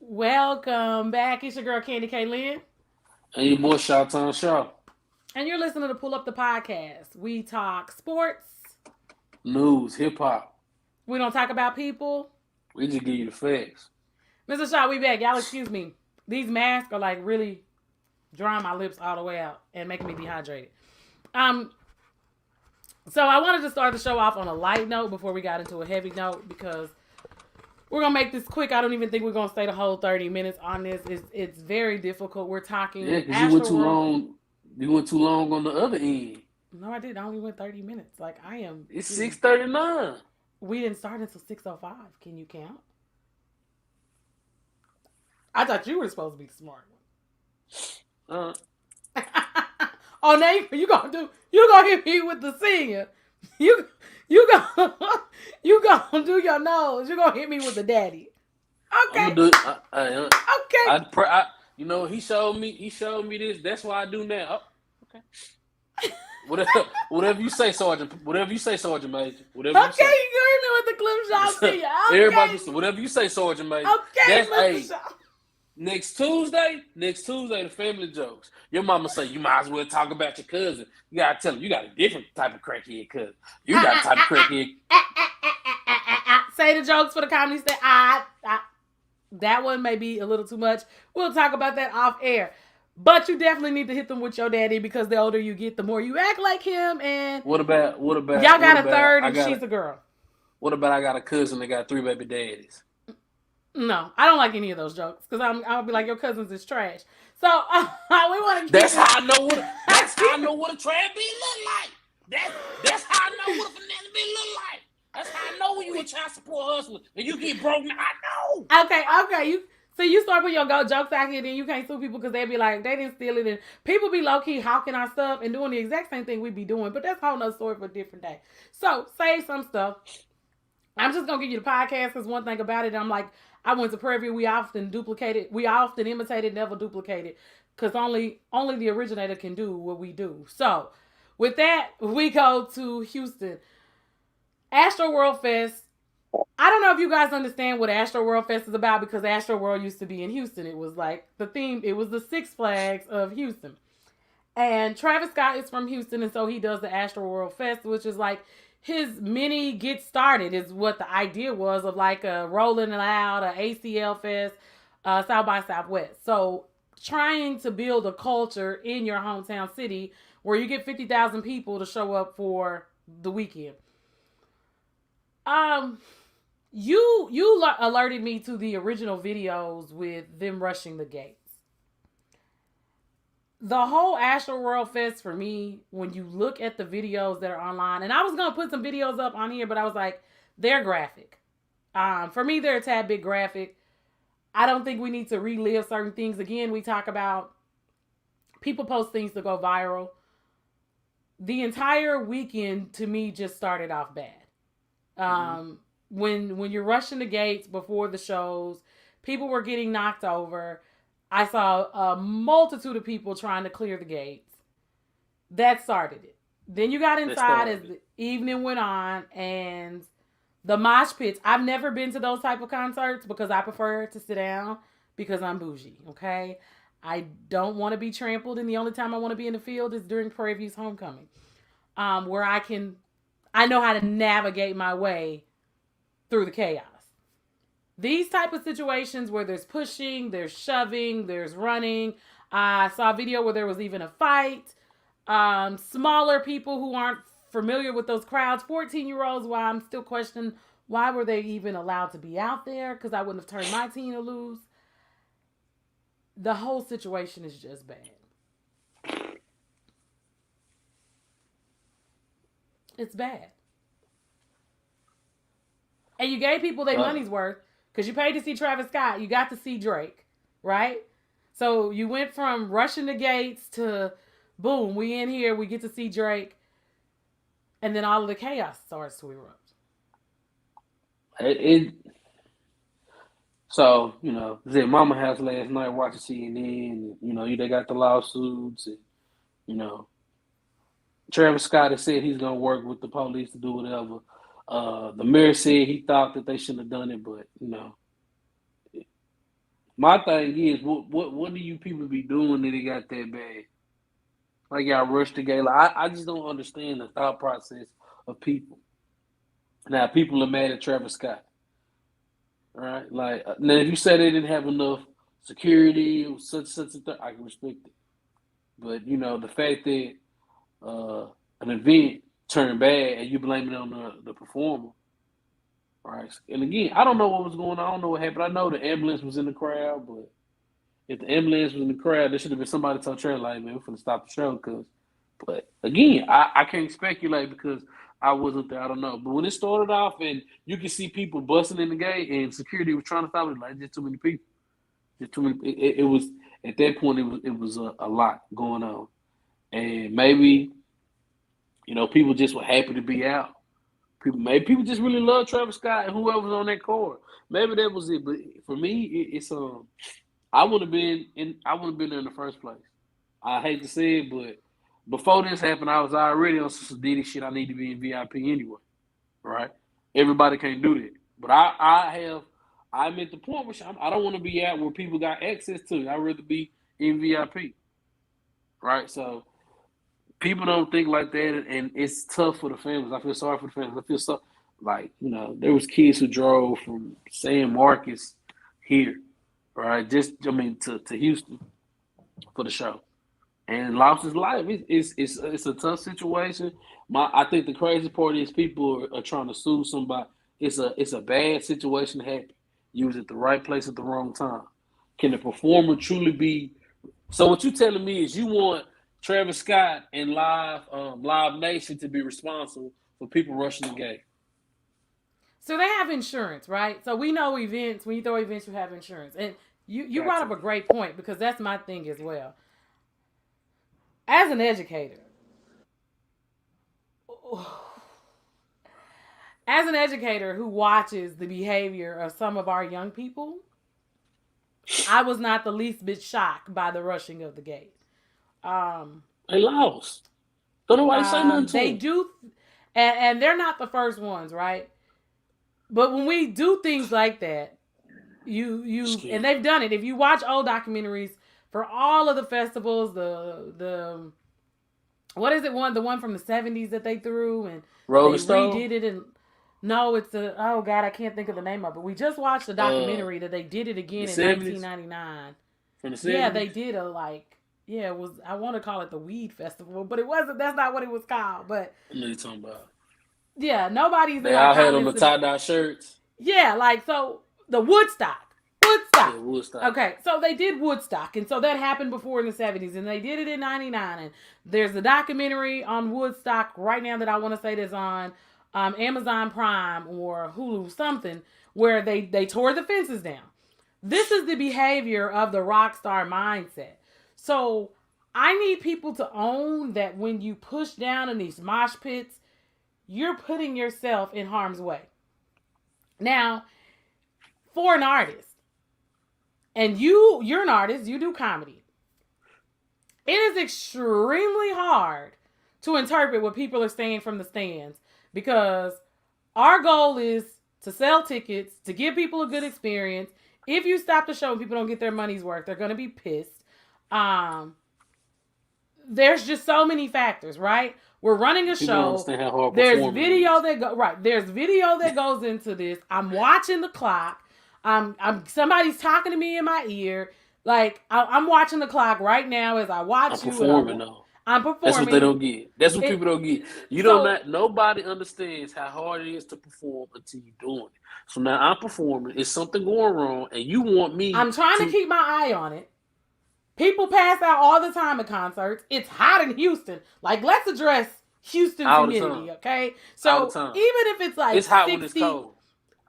Welcome back. It's your girl Candy K. Lynn. And your boy Shawtown Shaw. And you're listening to Pull Up the Podcast. We talk sports. News, hip hop. We don't talk about people. We just give you the facts. Mr. Shaw, we back. Y'all excuse me. These masks are like really drying my lips all the way out and making me dehydrated. Um, so I wanted to start the show off on a light note before we got into a heavy note because we're gonna make this quick. I don't even think we're gonna stay the whole 30 minutes on this. It's very difficult. We're talking. Yeah, because you went too long. You went too long on the other end. No, I didn't. I only went 30 minutes. Like I am. It's 6:39. We didn't start until 6:05. Can you count? I thought you were supposed to be the smart one. Oh, now you gonna hit me with the singing. You gonna do your nose. You gonna hit me with the daddy. Okay. I'm gonna do it. Okay. He showed me this. That's why I do now. Oh, okay. Whatever you say, Sergeant. Whatever you say, Sergeant Major. Whatever you say. Okay, you heard me with the clip shot. Okay. Everybody, whatever you say, Sergeant Major. Okay, Mr. Shaw. Next Tuesday, the family jokes. Your mama say you might as well talk about your cousin. You gotta tell him you got a different type of crackhead cousin. You got a type of crackhead. Say the jokes for the comedy stand. That one may be a little too much. We'll talk about that off air. But you definitely need to hit them with your daddy because the older you get, the more you act like him. And what about y'all got a third and she's a girl. What about I got a cousin that got 3 baby daddies? No, I don't like any of those jokes because I'll be like your cousins is trash. So we want to. That's how I know what. That's how I know what a trash be look like. That's how I know what a finesse be look like. That's how I know when you a child support hustler and you get broke. I know. Okay. You start putting your jokes out here, then you can't sue people because they be like they didn't steal it, and people be low key hawking our stuff and doing the exact same thing we be doing. But that's a whole nother story for a different day. So save some stuff. I'm just gonna give you the podcast because one thing about it, I'm like. I went to Prairie View. We often imitated, never duplicated, because only the originator can do what we do. So, with that, we go to Houston. AstroWorld Fest. I don't know if you guys understand what AstroWorld Fest is about because AstroWorld used to be in Houston. It was like the theme. It was the Six Flags of Houston. And Travis Scott is from Houston, and so he does the AstroWorld Fest, which is like his mini get started is what the idea was of like a Rolling Loud, a ACL Fest, South by Southwest. So trying to build a culture in your hometown city where you get 50,000 people to show up for the weekend. You alerted me to the original videos with them rushing the gates. The whole AstroWorld Fest for me, when you look at the videos that are online, and I was going to put some videos up on here, but I was like, they're graphic. For me, they're a tad bit graphic. I don't think we need to relive certain things. Again, we talk about people post things to go viral. The entire weekend, to me, just started off bad. When you're rushing the gates before the shows, people were getting knocked over. I saw a multitude of people trying to clear the gates. That started it. Then you got inside as the evening went on and the mosh pits. I've never been to those type of concerts because I prefer to sit down because I'm bougie, okay? I don't want to be trampled, and the only time I want to be in the field is during Prairie View's homecoming, where I know how to navigate my way through the chaos. These type of situations where there's pushing, there's shoving, there's running. I saw a video where there was even a fight. Smaller people who aren't familiar with those crowds, 14-year-olds, why I'm still questioning why were they even allowed to be out there? Because I wouldn't have turned my team to lose. The whole situation is just bad. It's bad. And you gave people their money's worth. Because you paid to see Travis Scott. You got to see Drake. Right? So you went from rushing the gates to, boom, we in here. We get to see Drake. And then all of the chaos starts to erupt. So, I was at Mama house last night watching CNN. And, they got the lawsuits. And, Travis Scott has said he's going to work with the police to do whatever. The mayor said he thought that they shouldn't have done it, but My thing is, what do you people be doing that it got that bad? Like y'all rush the game. Like I just don't understand the thought process of people. Now people are mad at Travis Scott, right? Like now, if you say they didn't have enough security or such a thing, I can respect it. But you know the fact that uh, an event turned bad and you blame it on the performer, right? And again, I don't know what was going on. I don't know what happened. I know the ambulance was in the crowd, but if the ambulance was in the crowd, there should have been somebody told Trey like, man, we're gonna stop the show because. But again, I can't speculate because I wasn't there. I don't know. But when it started off and you can see people busting in the gate and security was trying to stop it, like just too many people, just too many. It was at that point. It was a lot going on, and maybe people just were happy to be out. People just really love Travis Scott and whoever's on that court. Maybe that was it. But for me, it's I would have been in. I wouldn't have been there in the first place. I hate to say it, but before this happened, I was already on some Diddy shit. I need to be in VIP anyway, right? Everybody can't do that, but I'm at the point where I don't want to be out where people got access to it. I'd rather be in VIP, right? So people don't think like that, and it's tough for the families. I feel sorry for the families. I feel so like there was kids who drove from San Marcos here, right? To Houston for the show and lost his life. It's a tough situation. I think the crazy part is people are trying to sue somebody. It's a bad situation to happen. You was at the right place at the wrong time. Can the performer truly be? So what you telling me is you want Travis Scott and Live Nation to be responsible for people rushing the gate? So they have insurance, right? So we know events. When you throw events, you have insurance, and you brought up a great point because that's my thing as well. As an educator, who watches the behavior of some of our young people, I was not the least bit shocked by the rushing of the gate. They lost. Don't nobody say nothing to They them. do, and they're not the first ones, right? But when we do things like that, and they've done it. If you watch old documentaries for all of the festivals, the what is it the one from the 70s that they threw and Rolling they Stone? redid it and no, it's oh god, I can't think of the name of it. We just watched a documentary that they did it again in 1999. From the 70s? Yeah, they did it was I want to call it the Weed Festival, but it wasn't. That's not what it was called. But I know you're talking about. Yeah, nobody's. They all had on the tie-dye shirts. Yeah, so the Woodstock. Yeah, Woodstock. Okay, so they did Woodstock, and so that happened before in the 70s, and they did it in 99. And there's a documentary on Woodstock right now that I want to say that's on Amazon Prime or Hulu, something, where they tore the fences down. This is the behavior of the rock star mindset. So I need people to own that when you push down in these mosh pits, you're putting yourself in harm's way. Now, for an artist, and you're an artist, you do comedy, it is extremely hard to interpret what people are saying from the stands because our goal is to sell tickets, to give people a good experience. If you stop the show and people don't get their money's worth, they're going to be pissed. There's just so many factors, right? We're running a show. There's video that goes into this. I'm watching the clock. Somebody's talking to me in my ear. Like I'm watching the clock right now as I watch you. I'm performing. That's what they don't get. That's what people don't get. Nobody understands how hard it is to perform until you're doing it. So now I'm performing. It's something going wrong, and you want me. I'm trying to keep my eye on it. People pass out all the time at concerts. It's hot in Houston. Like, let's address Houston's humidity, okay? So even if it's like it's hot 60, when it's cold.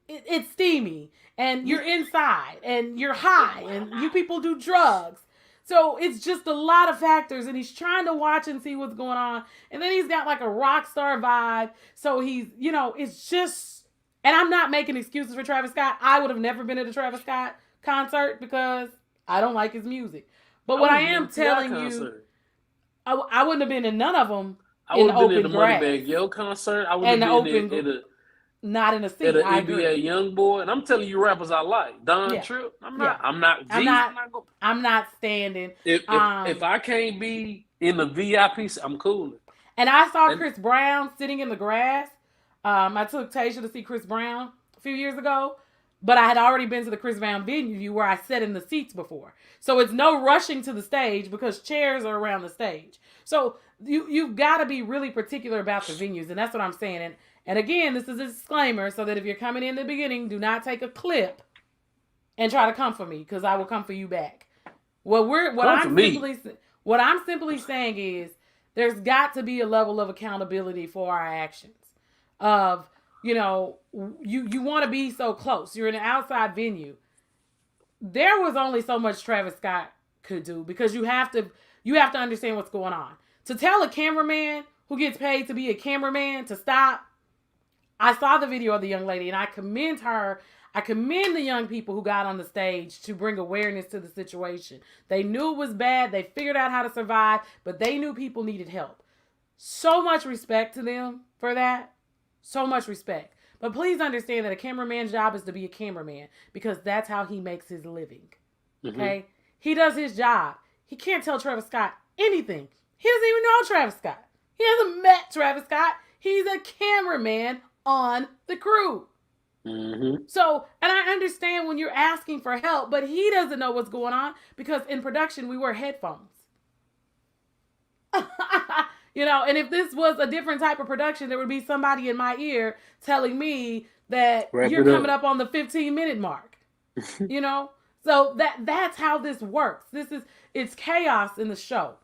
It's steamy, and you're inside, and you're high, and you people do drugs. So it's just a lot of factors, and he's trying to watch and see what's going on. And then he's got like a rock star vibe. So he's, it's just, and I'm not making excuses for Travis Scott. I would have never been at a Travis Scott concert because I don't like his music. But what I am telling you, I wouldn't have been in none of them in the open grass. I would have been at the Moneybagg Yo concert. I would have been at not in a at seat. an I NBA agree. young boy, and I'm telling you rappers I like. Don Yeah, Tripp, I'm yeah. not. I'm not. I'm G's, not. I'm not going. I'm not standing. If I can't be in the VIP, I'm cooling. And I saw And Chris Brown sitting in the grass. I took Tasha to see Chris Brown a few years ago, but I had already been to the Chris Brown venue where I sat in the seats before. So it's no rushing to the stage because chairs are around the stage. So you've got to be really particular about the venues, and that's what I'm saying. And again, this is a disclaimer so that if you're coming in the beginning, do not take a clip and try to come for me because I will come for you back. come for me. What I'm simply saying is there's got to be a level of accountability for our actions. Of you want to be so close. You're in an outside venue. There was only so much Travis Scott could do because you have to understand what's going on. To tell a cameraman who gets paid to be a cameraman to stop. I saw the video of the young lady and I commend her. I commend the young people who got on the stage to bring awareness to the situation. They knew it was bad. They figured out how to survive, but they knew people needed help. So much respect to them for that. So much respect. But please understand that a cameraman's job is to be a cameraman because that's how he makes his living. Okay? Mm-hmm. He does his job. He can't tell Travis Scott anything. He doesn't even know Travis Scott. He hasn't met Travis Scott. He's a cameraman on the crew. Mm-hmm. So, and I understand when you're asking for help, but he doesn't know what's going on because in production we wear headphones. And if this was a different type of production, there would be somebody in my ear telling me that you're coming up on the 15-minute mark. So that's how this works. It's chaos in the show.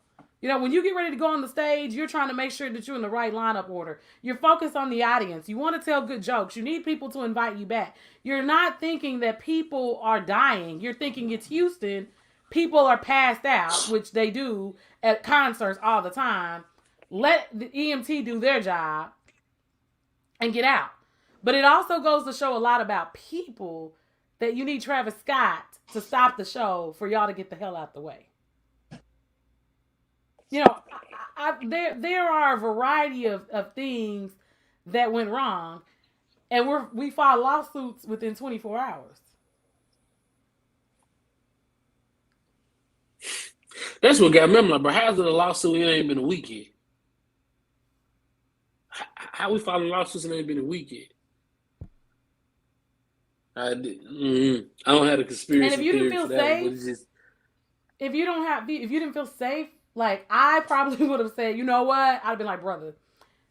When you get ready to go on the stage, you're trying to make sure that you're in the right lineup order. You're focused on the audience. You want to tell good jokes. You need people to invite you back. You're not thinking that people are dying. You're thinking it's Houston. People are passed out, which they do at concerts all the time. Let the EMT do their job and get out. But it also goes to show a lot about people that you need Travis Scott to stop the show for y'all to get the hell out the way. There are a variety of things that went wrong, and we filed lawsuits within 24 hours. That's what got me. I'm like, bro, how's it a lawsuit? It ain't been a week yet. How we filing lawsuits and it ain't been a week yet? I don't have a conspiracy. And if you didn't feel safe, just... if you didn't feel safe, like I probably would have said, you know what? I'd have been like, brother,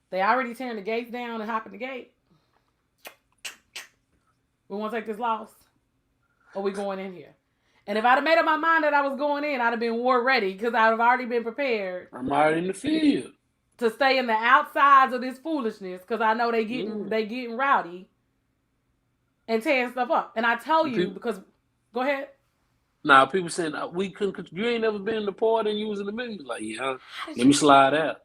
they already tearing the gates down and hopping the gate. We want to take this loss, or we going in here? And if I'd have made up my mind that I was going in, I'd have been war ready because I'd have already been prepared. I'm already in the field to stay in the outsides of this foolishness because I know they getting rowdy and tearing stuff up. And I tell you because, go ahead. Nah, people saying we couldn't. You ain't never been in the party and you was in the middle. Like, yeah, let me slide out.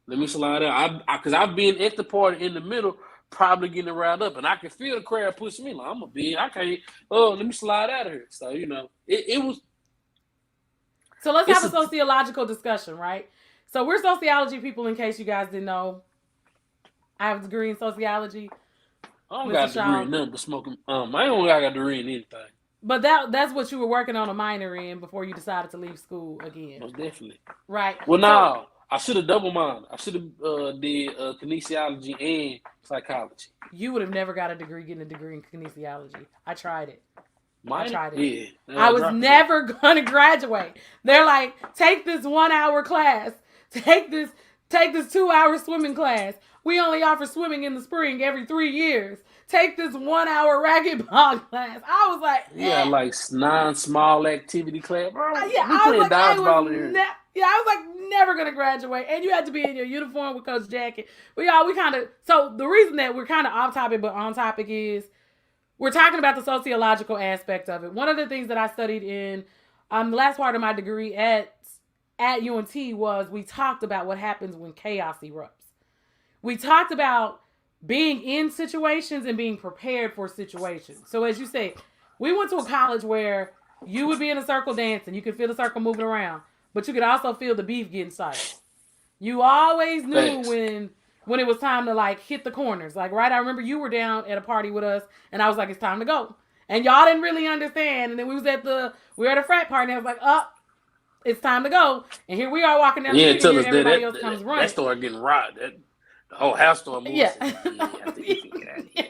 Because I've been at the party in the middle, probably getting riled up, and I can feel the crowd pushing me. Like, I'm a big. I can't. Oh, let me slide out of here. So it was. So let's have a sociological discussion, right? So we're sociology people, in case you guys didn't know. I have a degree in sociology. I don't got a degree in nothing but smoking. I don't got a degree in anything. But that's what you were working on a minor in before you decided to leave school again. Most definitely. Right. Well, no, I should have double mined. I should have did kinesiology and psychology. You would have never got a degree getting a degree in kinesiology. I tried it. Yeah. I was never going to graduate. They're like, take this 1 hour class. Take this 2 hour swimming class. We only offer swimming in the spring every 3 years. Take this 1 hour racquetball class. I was like, yeah, like non-small activity class, bro. Yeah, I was like, dodgeball I was like, never gonna graduate, and you had to be in your uniform with Coach Jacket. We kind of. So the reason that we're kind of off topic but on topic is we're talking about the sociological aspect of it. One of the things that I studied in the last part of my degree at UNT was we talked about what happens when chaos erupts. We talked about being in situations and being prepared for situations. So as you say, we went to a college where you would be in a circle dancing. You could feel the circle moving around, but you could also feel the beef getting started. You always knew when it was time to like hit the corners. Like, right, I remember you were down at a party with us, and I was like, it's time to go. And y'all didn't really understand. And then we were at a frat party, and I was like, oh, it's time to go. And here we are walking down the street, and here everybody else comes running. That started getting robbed. The whole house started moving. Yeah. I think you can get out of here.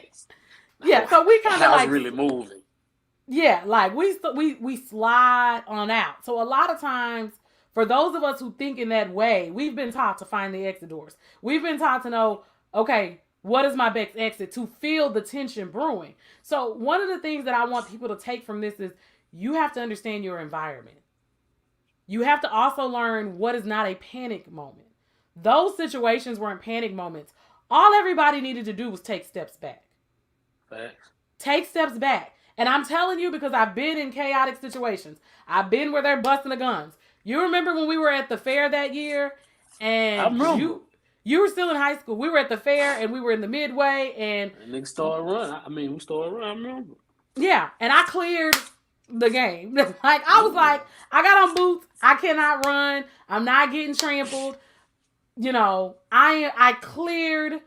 Yeah, so we kind of like really moving. Yeah, like we slide on out. So a lot of times, for those of us who think in that way, we've been taught to find the exit doors. We've been taught to know, okay, what is my best exit, to feel the tension brewing. So one of the things that I want people to take from this is you have to understand your environment. You have to also learn what is not a panic moment. Those situations weren't panic moments. All everybody needed to do was take steps back. Facts. Take steps back. And I'm telling you because I've been in chaotic situations. I've been where they're busting the guns. You remember when we were at the fair that year? And you were still in high school. We were at the fair and we were in the midway and niggas started running. We started running, I remember. Yeah. And I cleared the game. Like I was like, I got on boots. I cannot run. I'm not getting trampled. You know, I cleared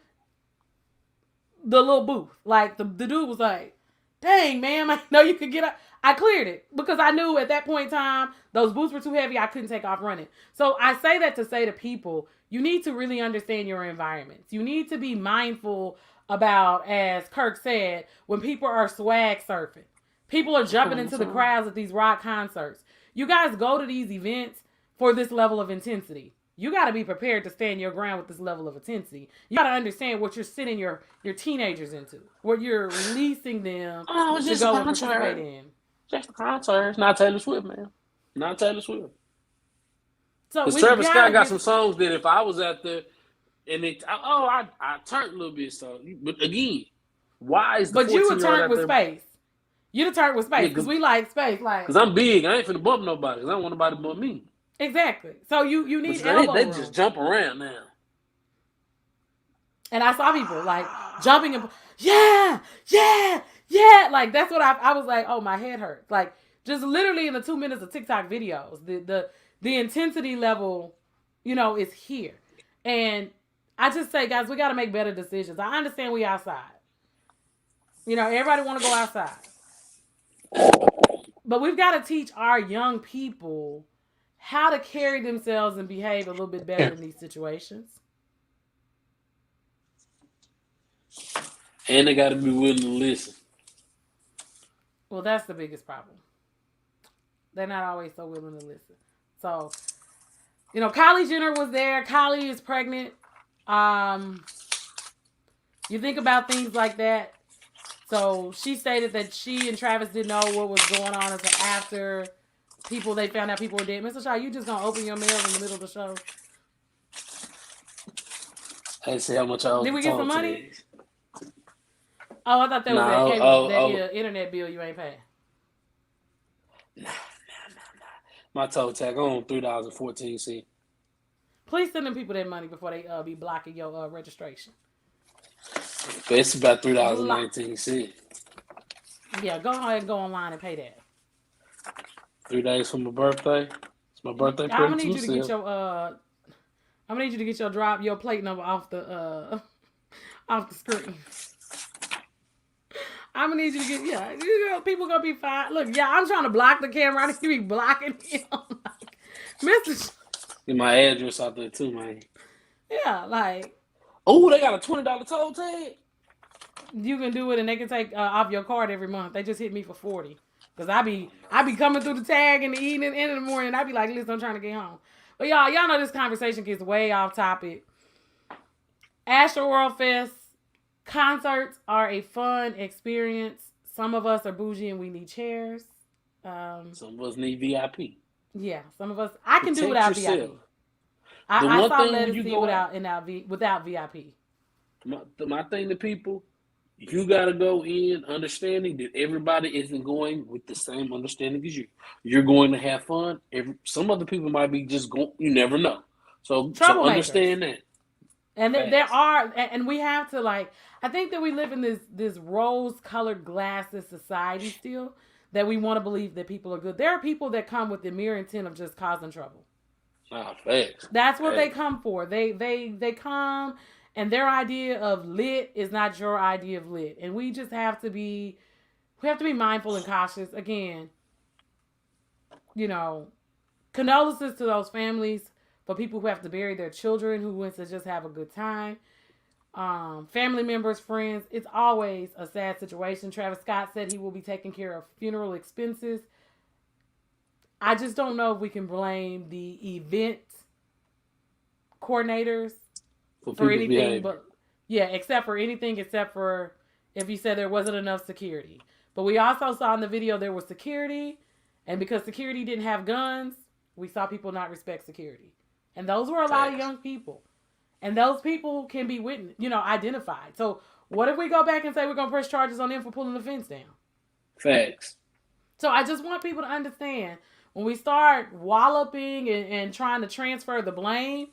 the little booth. Like the dude was like, dang, man, I know you could get up. I cleared it because I knew at that point in time, those boots were too heavy. I couldn't take off running. So I say that to say to people, you need to really understand your environments. You need to be mindful about, as Kirk said, when people are swag surfing. People are jumping into the crowds at these rock concerts. You guys go to these events for this level of intensity. You got to be prepared to stand your ground with this level of intensity. You got to understand what you're sending your teenagers into, what you're releasing them to go and participate in. Just a concert. It's not Taylor Swift, man. Not Taylor Swift. So because Travis Scott got some songs that if I was out there and I turned a little bit. So, but again, why is the 14-year-old you were turned with space. You'd have turned with space because we like space. Like, because I'm big. I ain't finna bump nobody because I don't want nobody to bump me. Exactly. So you need elbow room. They just jump around now. And I saw people like jumping and yeah. Like that's what I was like, oh, my head hurts. Like just literally in the 2 minutes of TikTok videos, the intensity level, is here. And I just say, guys, we got to make better decisions. I understand we outside. Everybody want to go outside. But we've got to teach our young people how to carry themselves and behave a little bit better in these situations. And they got to be willing to listen. Well, that's the biggest problem. They're not always so willing to listen. So, Kylie Jenner was there. Kylie is pregnant. You think about things like that. So she stated that she and Travis didn't know what was going on until after they found out people were dead. Mr. Shaw, you just gonna open your mail in the middle of the show? I didn't see how much I owed. Did we get some money? Oh, I thought that was that internet bill you ain't paying. Nah. My total tag on $3.14. Please send them people that money before they be blocking your registration. It's about $3.19. Yeah, go ahead and go online and pay that. 3 days for my birthday. It's my birthday present. I'm gonna need you to get your plate number off the screen. I'm gonna need you to get people gonna be fine. Look, I'm trying to block the camera. I need to be blocking him. Mr. Get my address out there too, man. Yeah, like. Oh, they got a $20 toll tag. You can do it, and they can take off your card every month. They just hit me for $40. Cause I be coming through the tag in the evening and in the morning. I be like, listen, I'm trying to get home. But y'all know this conversation gets way off topic. AstroWorld Fest concerts are a fun experience. Some of us are bougie and we need chairs. Some of us need VIP. Yeah, some of us. I can do without VIP. I saw Let It See without VIP. My thing to people. You got to go in understanding that everybody isn't going with the same understanding as you. You're going to have fun. Some other people might be just going. You never know. So understand that. And there are, and we have to I think that we live in this rose-colored glasses society still, that we want to believe that people are good. There are people that come with the mere intent of just causing trouble. Facts. That's what they come for. They come And their idea of lit is not your idea of lit. And we just have to be mindful and cautious. Again, condolences to those families, for people who have to bury their children, who went to just have a good time. Family members, friends. It's always a sad situation. Travis Scott said he will be taking care of funeral expenses. I just don't know if we can blame the event coordinators for anything, except for if you said there wasn't enough security. But we also saw in the video there was security, and because security didn't have guns, we saw people not respect security. And those were a lot of young people. And those people can be identified. So what if we go back and say we're going to press charges on them for pulling the fence down? Facts. So I just want people to understand, when we start walloping and trying to transfer the blame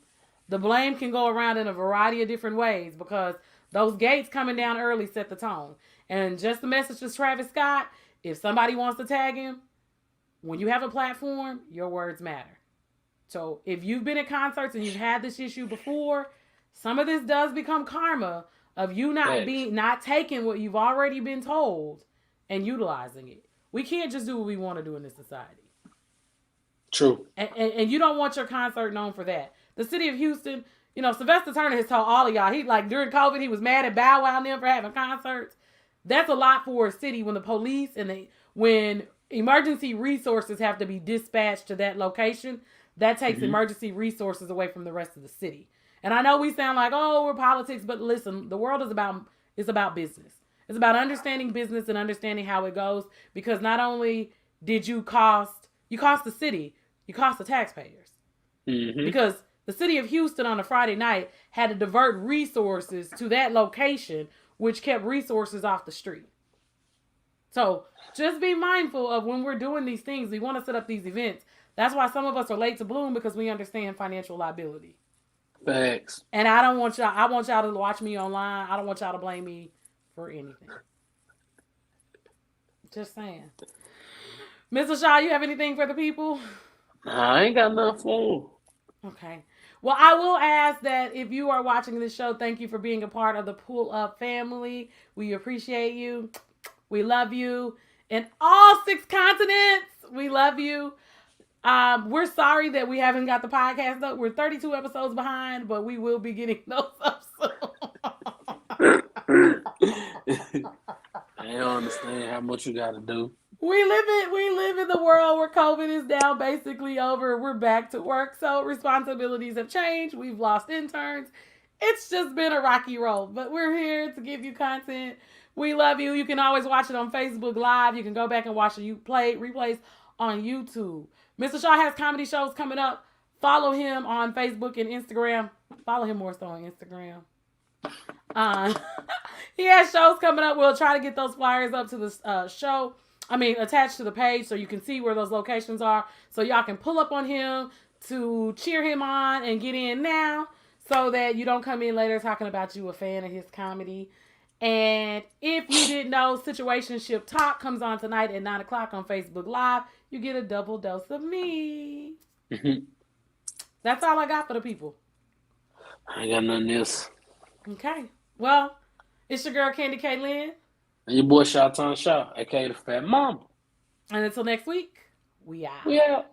can go around in a variety of different ways, because those gates coming down early set the tone. And just the message to Travis Scott, if somebody wants to tag him, when you have a platform, your words matter. So if you've been at concerts and you've had this issue before, some of this does become karma of you not taking what you've already been told and utilizing it. We can't just do what we want to do in this society. True. And you don't want your concert known for that. The city of Houston, Sylvester Turner has told all of y'all, during COVID, he was mad at Bow Wow and them for having concerts. That's a lot for a city when the police when emergency resources have to be dispatched to that location. That takes emergency resources away from the rest of the city. And I know we sound like, oh, we're politics, but listen, the world is about business. It's about understanding business and understanding how it goes, because not only did you cost the city, you cost the taxpayers. Mm-hmm. Because the city of Houston on a Friday night had to divert resources to that location, which kept resources off the street. So just be mindful of when we're doing these things. We want to set up these events. That's why some of us are late to bloom, because we understand financial liability. Facts. And I want y'all to watch me online. I don't want y'all to blame me for anything. Just saying. Mr. Shaw, you have anything for the people? I ain't got nothing for them. Okay. Well, I will ask that if you are watching this show, thank you for being a part of the Pull Up family. We appreciate you. We love you. In all 6 continents, we love you. We're sorry that we haven't got the podcast up. We're 32 episodes behind, but we will be getting those up soon. I don't understand how much you got to do. We live in the world where COVID is now basically over. We're back to work, so responsibilities have changed. We've lost interns. It's just been a rocky road, but we're here to give you content. We love you. You can always watch it on Facebook Live. You can go back and watch the replays on YouTube. Mr. Shaw has comedy shows coming up. Follow him on Facebook and Instagram. Follow him more so on Instagram. He has shows coming up. We'll try to get those flyers up to the show. Attached to the page so you can see where those locations are. So y'all can pull up on him to cheer him on and get in now, so that you don't come in later talking about you a fan of his comedy. And if you didn't know, Situationship Talk comes on tonight at 9 o'clock on Facebook Live. You get a double dose of me. That's all I got for the people. I ain't got nothing else. Okay. Well, it's your girl, Candy K. Lynn. And your boy, Shawton Shaw, a.k.a. the Fat Mama. And until next week, we out. We out.